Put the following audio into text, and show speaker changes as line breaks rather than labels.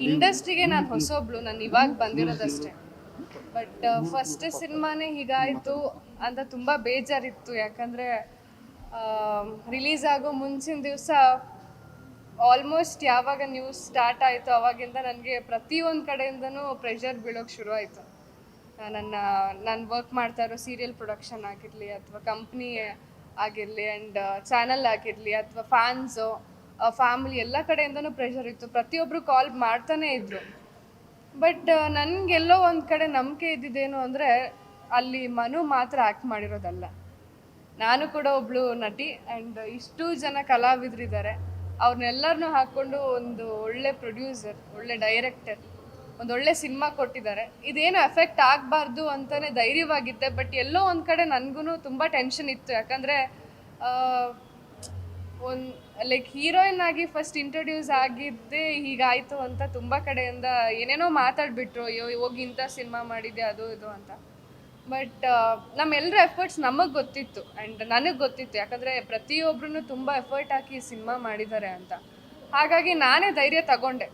ಇಂಡಸ್ಟ್ರಿಗೆ ನಾನು ಹೊಸೊಬ್ಳು, ನಾನು ಇವಾಗ ಬಂದಿರೋದಷ್ಟೇ. ಬಟ್ ಫಸ್ಟ್ ಸಿನಿಮಾನೇ ಹೀಗಾಯಿತು ಅಂತ ತುಂಬ ಬೇಜಾರಿತ್ತು. ಯಾಕಂದರೆ ರಿಲೀಸ್ ಆಗೋ ಮುಂಚಿನ ದಿವಸ ಆಲ್ಮೋಸ್ಟ್ ಯಾವಾಗ ನ್ಯೂಸ್ ಸ್ಟಾರ್ಟ್ ಆಯಿತು ಅವಾಗಿಂದ ನನಗೆ ಪ್ರತಿಯೊಂದು ಕಡೆಯಿಂದನೂ ಪ್ರೆಷರ್ ಬೀಳೋಕ್ಕೆ ಶುರು ಆಯಿತು. ನಾನು ವರ್ಕ್ ಮಾಡ್ತಾ ಇರೋ ಸೀರಿಯಲ್ ಪ್ರೊಡಕ್ಷನ್ ಆಗಿರಲಿ ಅಥವಾ ಕಂಪ್ನಿ ಆಗಿರಲಿ ಆ್ಯಂಡ್ ಚಾನಲ್ ಆಗಿರಲಿ ಅಥವಾ ಫ್ಯಾನ್ಸು ಫ್ಯಾಮಿಲಿ ಎಲ್ಲ ಕಡೆಯಿಂದನೂ ಪ್ರೆಷರ್ ಇತ್ತು. ಪ್ರತಿಯೊಬ್ಬರು ಕಾಲ್ ಮಾಡ್ತಾನೇ ಇದ್ದರು. ಬಟ್ ನನಗೆಲ್ಲೋ ಒಂದು ಕಡೆ ನಂಬಿಕೆ ಇದ್ದಿದ್ದೇನು ಅಂದರೆ ಅಲ್ಲಿ ಮನು ಮಾತ್ರ ಆ್ಯಕ್ಟ್ ಮಾಡಿರೋದಲ್ಲ, ನಾನು ಕೂಡ ಒಬ್ಳು ನಟಿ ಆ್ಯಂಡ್ ಇಷ್ಟು ಜನ ಕಲಾವಿದರಿದ್ದಾರೆ. ಅವ್ರನ್ನೆಲ್ಲರನ್ನೂ ಹಾಕ್ಕೊಂಡು ಒಂದು ಒಳ್ಳೆ ಪ್ರೊಡ್ಯೂಸರ್, ಒಳ್ಳೆ ಡೈರೆಕ್ಟರ್, ಒಂದು ಒಳ್ಳೆ ಸಿನಿಮಾ ಕೊಟ್ಟಿದ್ದಾರೆ. ಇದೇನು ಎಫೆಕ್ಟ್ ಆಗಬಾರ್ದು ಅಂತಲೇ ಧೈರ್ಯವಾಗಿದ್ದೆ. ಬಟ್ ಎಲ್ಲೋ ಒಂದು ಕಡೆ ನನಗೂ ತುಂಬ ಟೆನ್ಷನ್ ಇತ್ತು. ಯಾಕಂದರೆ ಒಂದು ಲೈಕ್ ಹೀರೋಯಿನ್ ಆಗಿ ಫಸ್ಟ್ ಇಂಟ್ರೊಡ್ಯೂಸ್ ಆಗಿದ್ದೇ ಹೀಗಾಯಿತು ಅಂತ ತುಂಬ ಕಡೆಯಿಂದ ಏನೇನೋ ಮಾತಾಡಿಬಿಟ್ರು. ಹೋಗಿ ಇಂಥ ಸಿನಿಮಾ ಮಾಡಿದ್ದೆ ಅದು ಇದು ಅಂತ. ಬಟ್ ನಮ್ಮೆಲ್ಲರ ಎಫರ್ಟ್ಸ್ ನಮಗೆ ಗೊತ್ತಿತ್ತು ಆ್ಯಂಡ್ ನನಗೆ ಗೊತ್ತಿತ್ತು. ಯಾಕಂದರೆ ಪ್ರತಿಯೊಬ್ಬರೂ ತುಂಬ ಎಫರ್ಟ್ ಹಾಕಿ ಸಿನಿಮಾ ಮಾಡಿದ್ದಾರೆ ಅಂತ. ಹಾಗಾಗಿ ನಾನೇ ಧೈರ್ಯ ತಗೊಂಡೆ.